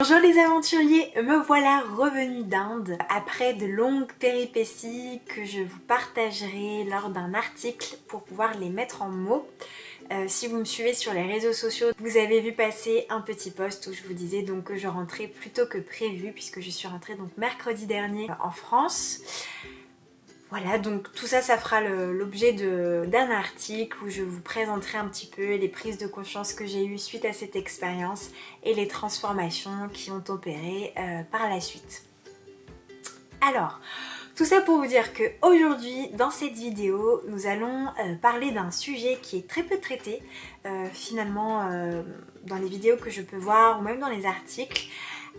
Bonjour les aventuriers, me voilà revenue d'Inde après de longues péripéties que je vous partagerai lors d'un article pour pouvoir les mettre en mots. Si vous me suivez sur les réseaux sociaux, vous avez vu passer un petit post où je vous disais donc que je rentrais plus tôt que prévu puisque je suis rentrée donc mercredi dernier en France. Voilà, donc tout ça, ça fera l'objet d'un article où je vous présenterai un petit peu les prises de conscience que j'ai eues suite à cette expérience et les transformations qui ont opéré par la suite. Alors, tout ça pour vous dire qu'aujourd'hui, dans cette vidéo, nous allons parler d'un sujet qui est très peu traité, finalement, dans les vidéos que je peux voir ou même dans les articles,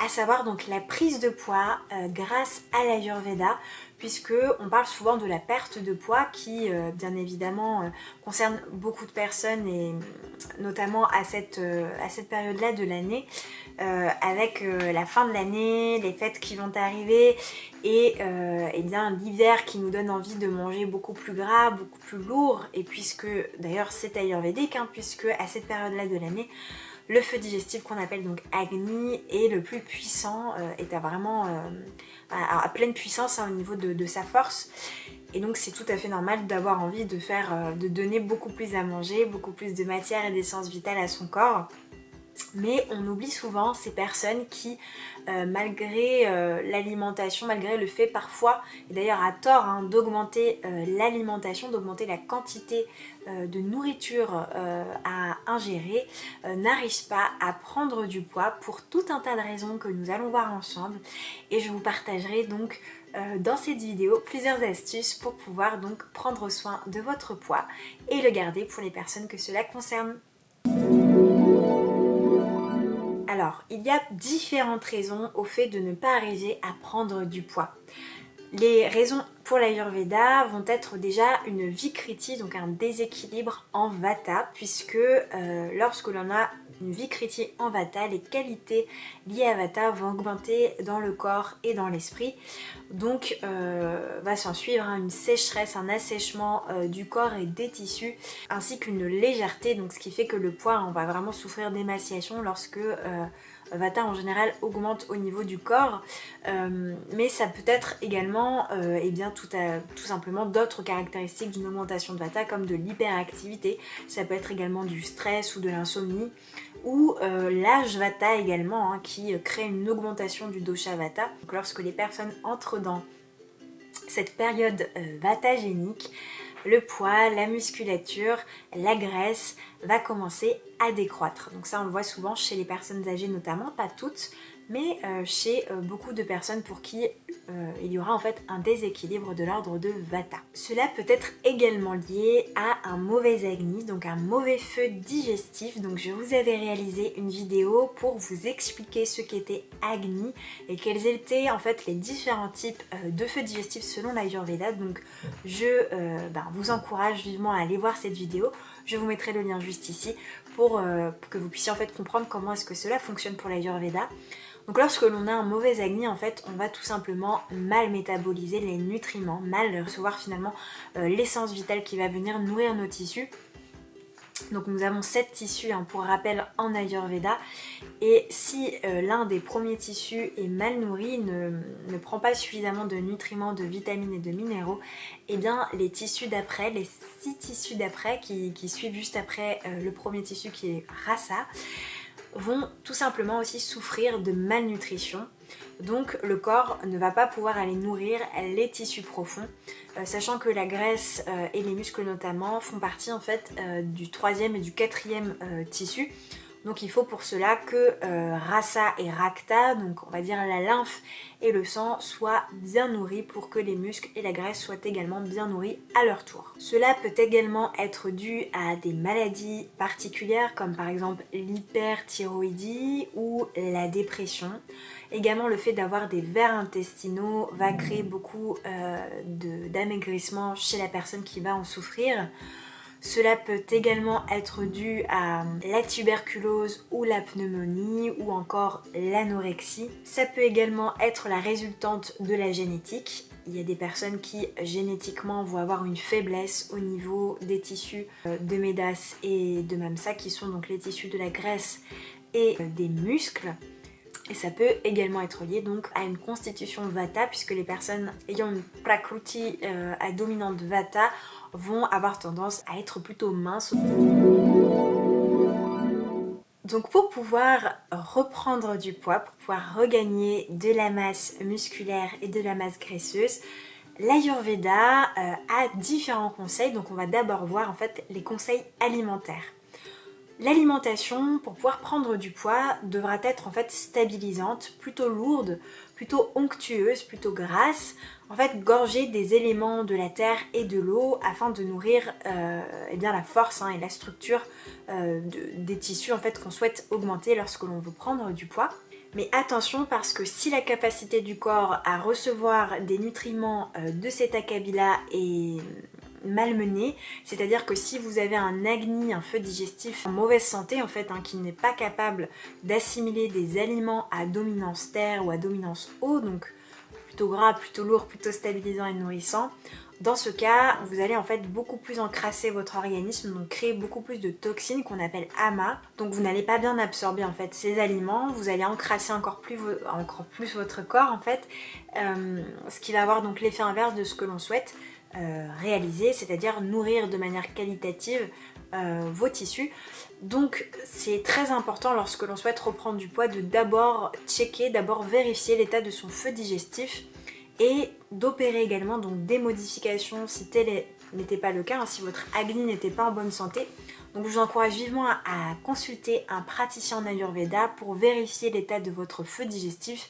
à savoir donc la prise de poids grâce à l'Ayurveda, puisque on parle souvent de la perte de poids qui bien évidemment concerne beaucoup de personnes et notamment à cette période-là de l'année, avec la fin de l'année, les fêtes qui vont arriver et bien l'hiver qui nous donne envie de manger beaucoup plus gras, beaucoup plus lourd, et puisque d'ailleurs c'est ayurvédique, puisque à cette période-là de l'année, le feu digestif qu'on appelle donc Agni est le plus puissant, est à pleine puissance au niveau de sa force. Et donc c'est tout à fait normal d'avoir envie de donner beaucoup plus à manger, beaucoup plus de matière et d'essence vitale à son corps. Mais on oublie souvent ces personnes qui, malgré l'alimentation, malgré le fait parfois, et d'ailleurs à tort, d'augmenter l'alimentation, d'augmenter la quantité de nourriture à ingérer, n'arrivent pas à prendre du poids pour tout un tas de raisons que nous allons voir ensemble. Et je vous partagerai donc dans cette vidéo plusieurs astuces pour pouvoir donc prendre soin de votre poids et le garder pour les personnes que cela concerne. Alors, il y a différentes raisons au fait de ne pas arriver à prendre du poids. Les raisons pour l'Ayurveda vont être déjà une vikriti, donc un déséquilibre en vata, puisque lorsque l'on a une vikriti en vata, les qualités liées à vata vont augmenter dans le corps et dans l'esprit. Donc va s'en suivre une sécheresse, un assèchement du corps et des tissus, ainsi qu'une légèreté, donc ce qui fait que le poids, on va vraiment souffrir d'émaciation lorsque vata en général augmente au niveau du corps, mais ça peut être également tout simplement d'autres caractéristiques d'une augmentation de vata, comme de l'hyperactivité. Ça peut être également du stress ou de l'insomnie, ou l'âge vata également, qui crée une augmentation du dosha vata. Donc lorsque les personnes entrent dans cette période vatagénique, le poids, la musculature, la graisse va commencer à décroître. Donc ça on le voit souvent chez les personnes âgées notamment, pas toutes, mais chez beaucoup de personnes pour qui il y aura en fait un déséquilibre de l'ordre de vata. Cela peut être également lié à un mauvais agni, donc un mauvais feu digestif. Donc je vous avais réalisé une vidéo pour vous expliquer ce qu'était agni et quels étaient en fait les différents types de feux digestifs selon l'Ayurveda. Donc je vous encourage vivement à aller voir cette vidéo. Je vous mettrai le lien juste ici pour que vous puissiez en fait comprendre comment est-ce que cela fonctionne pour l'Ayurveda. Donc lorsque l'on a un mauvais agni, en fait, on va tout simplement mal métaboliser les nutriments, mal recevoir finalement l'essence vitale qui va venir nourrir nos tissus. Donc nous avons 7 tissus pour rappel en Ayurveda, et si l'un des premiers tissus est mal nourri, ne prend pas suffisamment de nutriments, de vitamines et de minéraux, et bien les tissus d'après, les 6 tissus d'après qui suivent juste après le premier tissu qui est Rasa, vont tout simplement aussi souffrir de malnutrition. Donc le corps ne va pas pouvoir aller nourrir les tissus profonds, sachant que la graisse et les muscles notamment font partie en fait du 3e et du 4e tissu. Donc il faut pour cela que Rasa et Rakta, donc on va dire la lymphe et le sang, soient bien nourris pour que les muscles et la graisse soient également bien nourris à leur tour. Cela peut également être dû à des maladies particulières comme par exemple l'hyperthyroïdie ou la dépression. Également le fait d'avoir des vers intestinaux va créer beaucoup d'amaigrissement chez la personne qui va en souffrir. Cela peut également être dû à la tuberculose ou la pneumonie ou encore l'anorexie. Ça peut également être la résultante de la génétique. Il y a des personnes qui génétiquement vont avoir une faiblesse au niveau des tissus de Médas et de Mamsa, qui sont donc les tissus de la graisse et des muscles. Et ça peut également être lié donc à une constitution Vata, puisque les personnes ayant une Prakruti à dominante Vata vont avoir tendance à être plutôt minces. Donc pour pouvoir reprendre du poids, pour pouvoir regagner de la masse musculaire et de la masse graisseuse, l'Ayurveda a différents conseils. Donc on va d'abord voir en fait les conseils alimentaires. L'alimentation, pour pouvoir prendre du poids, devra être en fait stabilisante, plutôt lourde, plutôt onctueuse, plutôt grasse, en fait gorgée des éléments de la terre et de l'eau afin de nourrir eh bien, la force et la structure des tissus en fait qu'on souhaite augmenter lorsque l'on veut prendre du poids. Mais attention, parce que si la capacité du corps à recevoir des nutriments de cet acabit-là est malmenée, c'est-à-dire que si vous avez un agni, un feu digestif en mauvaise santé en fait, qui n'est pas capable d'assimiler des aliments à dominance terre ou à dominance eau, donc plutôt gras, plutôt lourd, plutôt stabilisant et nourrissant, dans ce cas, vous allez en fait beaucoup plus encrasser votre organisme, donc créer beaucoup plus de toxines qu'on appelle ama. Donc vous n'allez pas bien absorber en fait ces aliments, vous allez encrasser encore plus votre corps en fait, ce qui va avoir donc l'effet inverse de ce que l'on souhaite réaliser, c'est-à-dire nourrir de manière qualitative vos tissus. Donc c'est très important lorsque l'on souhaite reprendre du poids de d'abord checker, d'abord vérifier l'état de son feu digestif et d'opérer également donc des modifications si tel n'était pas le cas, si votre agni n'était pas en bonne santé. Donc je vous encourage vivement à consulter un praticien en Ayurveda pour vérifier l'état de votre feu digestif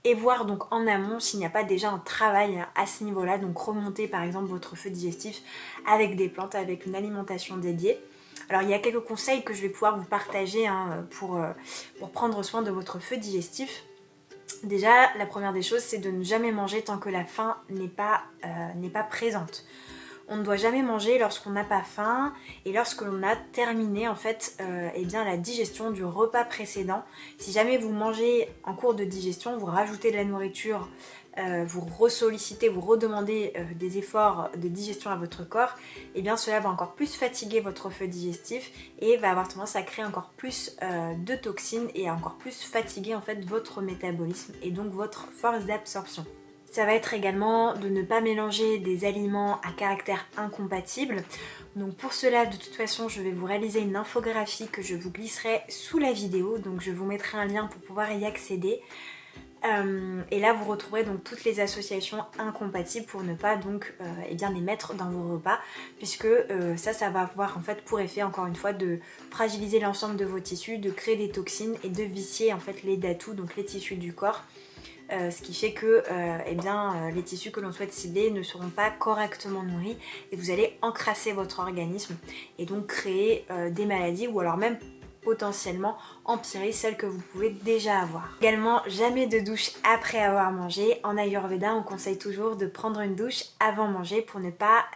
et voir donc en amont s'il n'y a pas déjà un travail à ce niveau-là, donc remonter par exemple votre feu digestif avec des plantes, avec une alimentation dédiée. Alors il y a quelques conseils que je vais pouvoir vous partager pour prendre soin de votre feu digestif. Déjà, la première des choses, c'est de ne jamais manger tant que la faim n'est pas présente. On ne doit jamais manger lorsqu'on n'a pas faim et lorsque l'on a terminé en fait eh bien, la digestion du repas précédent. Si jamais vous mangez en cours de digestion, vous rajoutez de la nourriture, vous ressollicitez, vous redemandez des efforts de digestion à votre corps, et bien cela va encore plus fatiguer votre feu digestif et va avoir tendance à créer encore plus de toxines et à encore plus fatiguer en fait votre métabolisme et donc votre force d'absorption. Ça va être également de ne pas mélanger des aliments à caractère incompatible. Donc pour cela, de toute façon, je vais vous réaliser une infographie que je vous glisserai sous la vidéo. Donc je vous mettrai un lien pour pouvoir y accéder. Et là, vous retrouverez donc toutes les associations incompatibles pour ne pas donc eh bien, les mettre dans vos repas, puisque ça va avoir en fait pour effet, encore une fois, de fragiliser l'ensemble de vos tissus, de créer des toxines et de vicier en fait les datus, donc les tissus du corps. Ce qui fait que eh bien, les tissus que l'on souhaite cibler ne seront pas correctement nourris et vous allez encrasser votre organisme et donc créer des maladies ou alors même potentiellement empirer celles que vous pouvez déjà avoir. Également, jamais de douche après avoir mangé. En Ayurveda, on conseille toujours de prendre une douche avant manger pour ne pas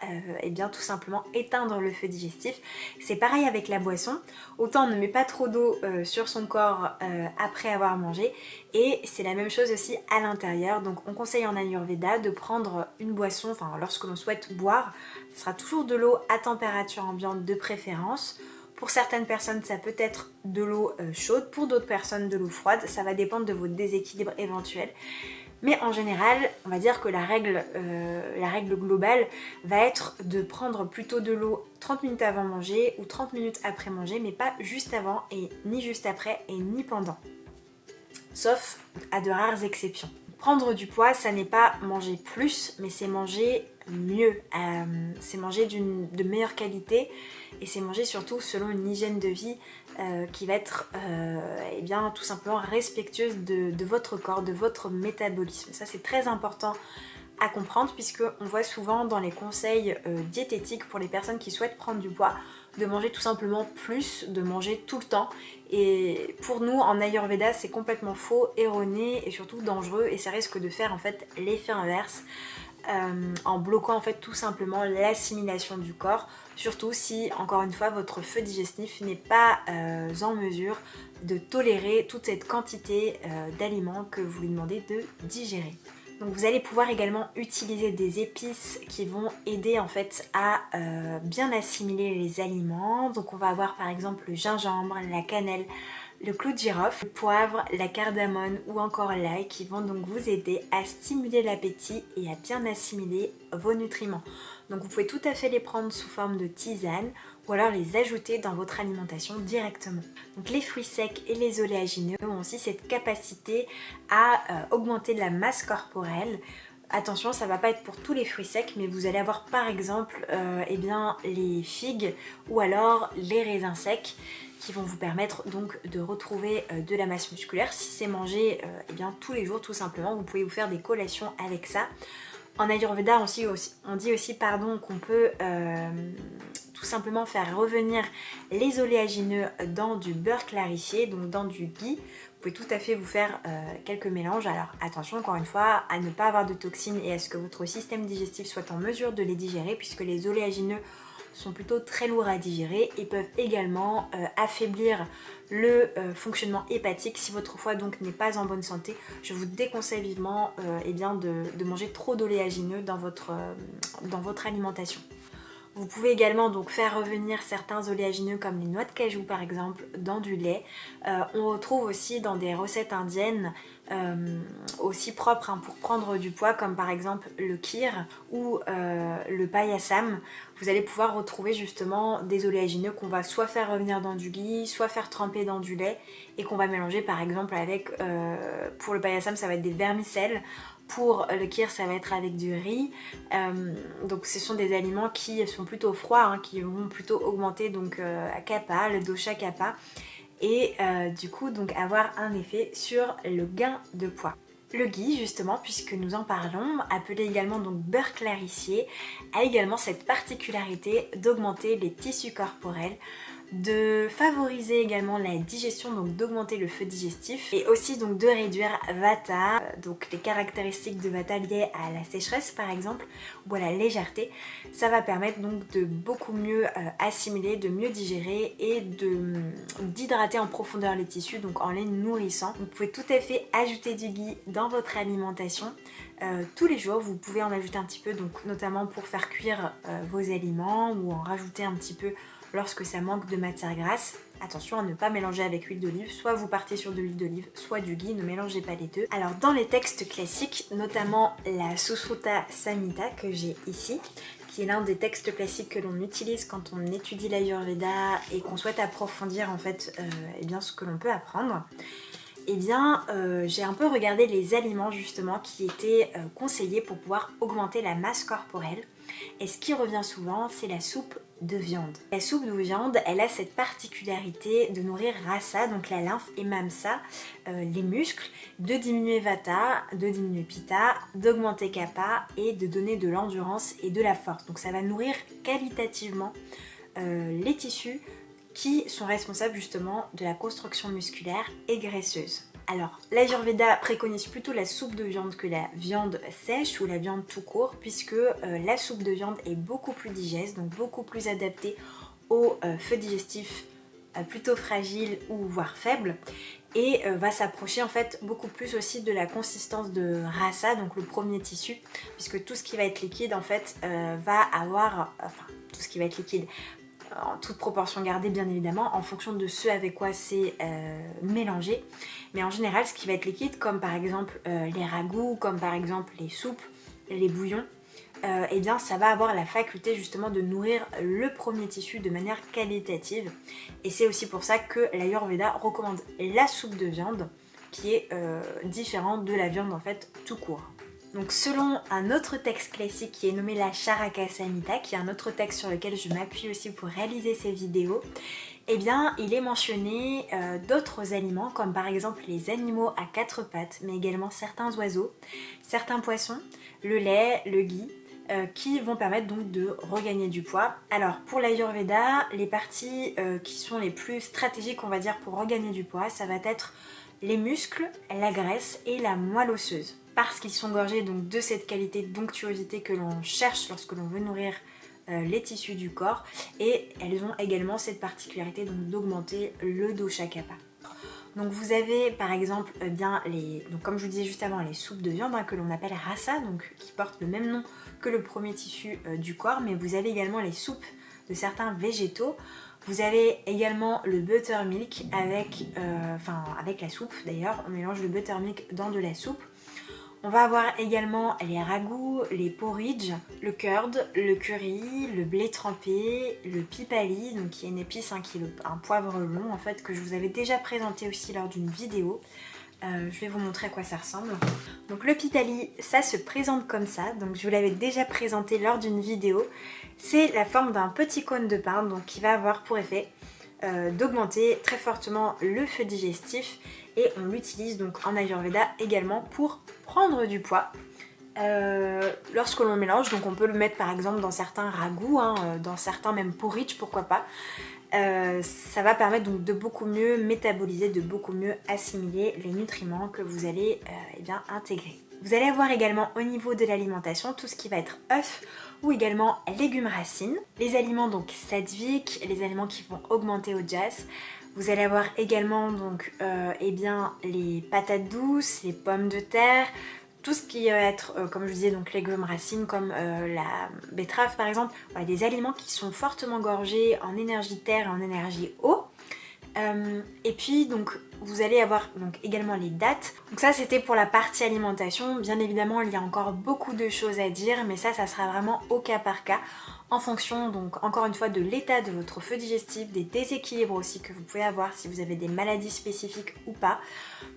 eh bien, tout simplement éteindre le feu digestif. C'est pareil avec la boisson. Autant on ne met pas trop d'eau sur son corps après avoir mangé et c'est la même chose aussi à l'intérieur. Donc on conseille en Ayurveda de prendre une boisson, enfin lorsque l'on souhaite boire, ce sera toujours de l'eau à température ambiante de préférence. Pour certaines personnes, ça peut être de l'eau chaude, pour d'autres personnes de l'eau froide, ça va dépendre de votre déséquilibre éventuel. Mais en général, on va dire que la règle globale va être de prendre plutôt de l'eau 30 minutes avant manger ou 30 minutes après manger, mais pas juste avant et ni juste après et ni pendant. Sauf à de rares exceptions. Prendre du poids, ça n'est pas manger plus, mais c'est manger mieux, c'est manger de meilleure qualité et c'est manger surtout selon une hygiène de vie qui va être eh bien, tout simplement respectueuse de votre corps, de votre métabolisme. Ça c'est très important à comprendre puisque on voit souvent dans les conseils diététiques pour les personnes qui souhaitent prendre du poids de manger tout simplement plus, de manger tout le temps. Et pour nous en Ayurveda c'est complètement faux, erroné et surtout dangereux et ça risque de faire en fait l'effet inverse en bloquant en fait tout simplement l'assimilation du corps, surtout si encore une fois votre feu digestif n'est pas en mesure de tolérer toute cette quantité d'aliments que vous lui demandez de digérer. Donc vous allez pouvoir également utiliser des épices qui vont aider en fait à bien assimiler les aliments. Donc on va avoir par exemple le gingembre, la cannelle, le clou de girofle, le poivre, la cardamone ou encore l'ail qui vont donc vous aider à stimuler l'appétit et à bien assimiler vos nutriments. Donc vous pouvez tout à fait les prendre sous forme de tisane ou alors les ajouter dans votre alimentation directement. Donc les fruits secs et les oléagineux ont aussi cette capacité à augmenter la masse corporelle. Attention, ça ne va pas être pour tous les fruits secs, mais vous allez avoir par exemple les figues ou alors les raisins secs qui vont vous permettre donc de retrouver de la masse musculaire. Si c'est mangé tous les jours tout simplement, vous pouvez vous faire des collations avec ça. En Ayurveda, on dit aussi qu'on peut tout simplement faire revenir les oléagineux dans du beurre clarifié, donc dans du ghee. Vous pouvez tout à fait vous faire quelques mélanges. Alors attention encore une fois à ne pas avoir de toxines et à ce que votre système digestif soit en mesure de les digérer, puisque les oléagineux sont plutôt très lourds à digérer et peuvent également affaiblir le fonctionnement hépatique. Si votre foie donc n'est pas en bonne santé, je vous déconseille vivement de manger trop d'oléagineux dans votre alimentation. Vous pouvez également donc faire revenir certains oléagineux comme les noix de cajou par exemple dans du lait. On retrouve aussi dans des recettes indiennes aussi propres pour prendre du poids, comme par exemple le kheer ou le payasam. Vous allez pouvoir retrouver justement des oléagineux qu'on va soit faire revenir dans du ghee, soit faire tremper dans du lait et qu'on va mélanger par exemple avec, pour le payasam ça va être des vermicelles. Pour le kheer, ça va être avec du riz. Donc ce sont des aliments qui sont plutôt froids, qui vont plutôt augmenter donc kapha, le dosha kapha, et du coup donc avoir un effet sur le gain de poids. Le ghee justement, puisque nous en parlons, appelé également donc beurre clarifié, a également cette particularité d'augmenter les tissus corporels, de favoriser également la digestion, donc d'augmenter le feu digestif et aussi donc de réduire Vata, donc les caractéristiques de Vata liées à la sécheresse par exemple ou à la légèreté. Ça va permettre donc de beaucoup mieux assimiler, de mieux digérer et d'hydrater en profondeur les tissus, donc en les nourrissant. Vous pouvez tout à fait ajouter du ghee dans votre alimentation. Tous les jours, vous pouvez en ajouter un petit peu, donc notamment pour faire cuire vos aliments ou en rajouter un petit peu lorsque ça manque de matière grasse. Attention à ne pas mélanger avec l'huile d'olive, soit vous partez sur de l'huile d'olive, soit du ghee, ne mélangez pas les deux. Alors dans les textes classiques, notamment la Sushruta Samhita que j'ai ici, qui est l'un des textes classiques que l'on utilise quand on étudie l'Ayurveda et qu'on souhaite approfondir en fait ce que l'on peut apprendre. J'ai un peu regardé les aliments justement qui étaient conseillés pour pouvoir augmenter la masse corporelle. Et ce qui revient souvent, c'est la soupe de viande. La soupe de viande, elle a cette particularité de nourrir rasa, donc la lymphe, et mamsa, les muscles, de diminuer vata, de diminuer pitta, d'augmenter kapha et de donner de l'endurance et de la force. Donc ça va nourrir qualitativement les tissus qui sont responsables justement de la construction musculaire et graisseuse. Alors, l'Ayurveda préconise plutôt la soupe de viande que la viande sèche ou la viande tout court, puisque la soupe de viande est beaucoup plus digeste, donc beaucoup plus adaptée au feu digestif plutôt fragile ou voire faible, et va s'approcher en fait beaucoup plus aussi de la consistance de rasa, donc le premier tissu, puisque tout ce qui va être liquide en fait tout ce qui va être liquide, en toute proportion gardée bien évidemment, en fonction de ce avec quoi c'est mélangé. Mais en général, ce qui va être liquide, comme par exemple les ragoûts, comme par exemple les soupes, les bouillons, ça va avoir la faculté justement de nourrir le premier tissu de manière qualitative. Et c'est aussi pour ça que l'Ayurveda recommande la soupe de viande, qui est différente de la viande en fait tout court. Donc selon un autre texte classique qui est nommé la Charaka Samhita, qui est un autre texte sur lequel je m'appuie aussi pour réaliser ces vidéos, il est mentionné d'autres aliments comme par exemple les animaux à quatre pattes, mais également certains oiseaux, certains poissons, le lait, le ghee, qui vont permettre donc de regagner du poids. Alors pour l'Ayurveda, les parties qui sont les plus stratégiques on va dire pour regagner du poids, ça va être les muscles, la graisse et la moelle osseuse. Parce qu'ils sont gorgés donc de cette qualité d'onctuosité que l'on cherche lorsque l'on veut nourrir les tissus du corps, et elles ont également cette particularité donc d'augmenter le dosha kapha. Donc vous avez par exemple comme je vous disais juste avant, les soupes de viande que l'on appelle rasa, donc qui portent le même nom que le premier tissu du corps, mais vous avez également les soupes de certains végétaux Vous avez également le buttermilk avec la soupe d'ailleurs. On mélange le buttermilk dans de la soupe. On va avoir également les ragoûts, les porridge, le curd, le curry, le blé trempé, le pipali, donc qui est une épice, qui est un poivre long en fait, que je vous avais déjà présenté aussi lors d'une vidéo. Je vais vous montrer à quoi ça ressemble. Donc le pipali, ça se présente comme ça, donc je vous l'avais déjà présenté lors d'une vidéo. C'est la forme d'un petit cône de pain, donc qui va avoir pour effet d'augmenter très fortement le feu digestif, et on l'utilise donc en Ayurveda également pour prendre du poids. Lorsque l'on mélange, donc on peut le mettre par exemple dans certains ragoûts, dans certains même porridge, pourquoi pas. Ça va permettre donc de beaucoup mieux métaboliser, de beaucoup mieux assimiler les nutriments que vous allez intégrer. Vous allez avoir également au niveau de l'alimentation tout ce qui va être œufs ou également légumes racines, les aliments donc sattviques, les aliments qui vont augmenter Ojas. Vous allez avoir également donc les patates douces, les pommes de terre, tout ce qui va être, comme je disais, donc légumes racines comme la betterave par exemple. Voilà, des aliments qui sont fortement gorgés en énergie terre et en énergie eau. Et puis donc vous allez avoir donc également les dattes. Donc ça c'était pour la partie alimentation. Bien évidemment il y a encore beaucoup de choses à dire, mais ça sera vraiment au cas par cas, en fonction donc encore une fois de l'état de votre feu digestif, des déséquilibres aussi que vous pouvez avoir, si vous avez des maladies spécifiques ou pas.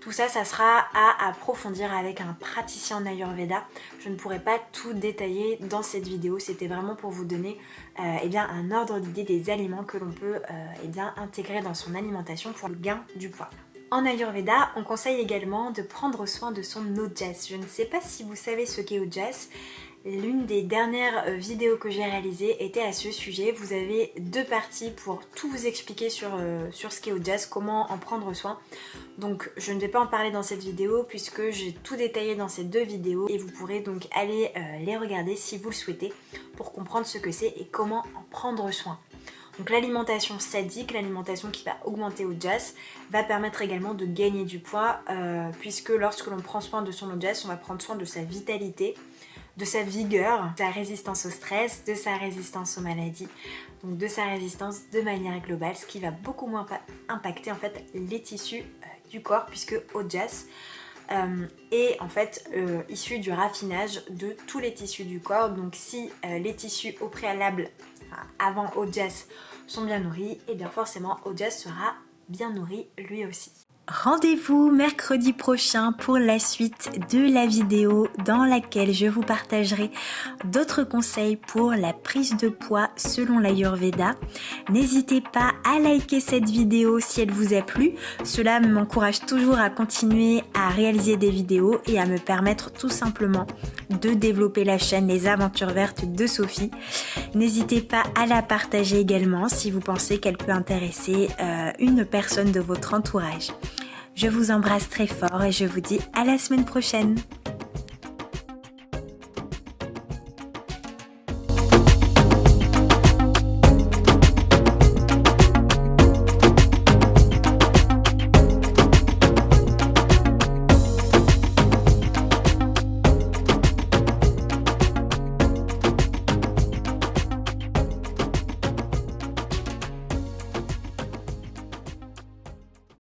Tout ça, ça sera à approfondir avec un praticien en Ayurveda. Je ne pourrai pas tout détailler dans cette vidéo, c'était vraiment pour vous donner un ordre d'idée des aliments que l'on peut intégrer dans son alimentation pour le gain du poids. En Ayurveda, on conseille également de prendre soin de son Ojas. Je ne sais pas si vous savez ce qu'est Ojas. L'une des dernières vidéos que j'ai réalisées était à ce sujet. Vous avez 2 parties pour tout vous expliquer sur ce qu'est Ojas, comment en prendre soin. Donc je ne vais pas en parler dans cette vidéo puisque j'ai tout détaillé dans ces 2 vidéos et vous pourrez donc aller les regarder si vous le souhaitez pour comprendre ce que c'est et comment en prendre soin. Donc l'alimentation sadique, l'alimentation qui va augmenter Ojas, va permettre également de gagner du poids puisque lorsque l'on prend soin de son Ojas, on va prendre soin de sa vitalité, de sa vigueur, de sa résistance au stress, de sa résistance aux maladies, donc de sa résistance de manière globale, ce qui va beaucoup moins impacter en fait les tissus du corps puisque Ojas est en fait issu du raffinage de tous les tissus du corps. Donc si les tissus au préalable, avant Ojas, sont bien nourris, et bien forcément Ojas sera bien nourri lui aussi. Rendez-vous mercredi prochain pour la suite de la vidéo dans laquelle je vous partagerai d'autres conseils pour la prise de poids selon l'Ayurveda. N'hésitez pas à liker cette vidéo si elle vous a plu. Cela m'encourage toujours à continuer à réaliser des vidéos et à me permettre tout simplement de développer la chaîne Les Aventures Vertes de Sophie. N'hésitez pas à la partager également si vous pensez qu'elle peut intéresser une personne de votre entourage. Je vous embrasse très fort et je vous dis à la semaine prochaine.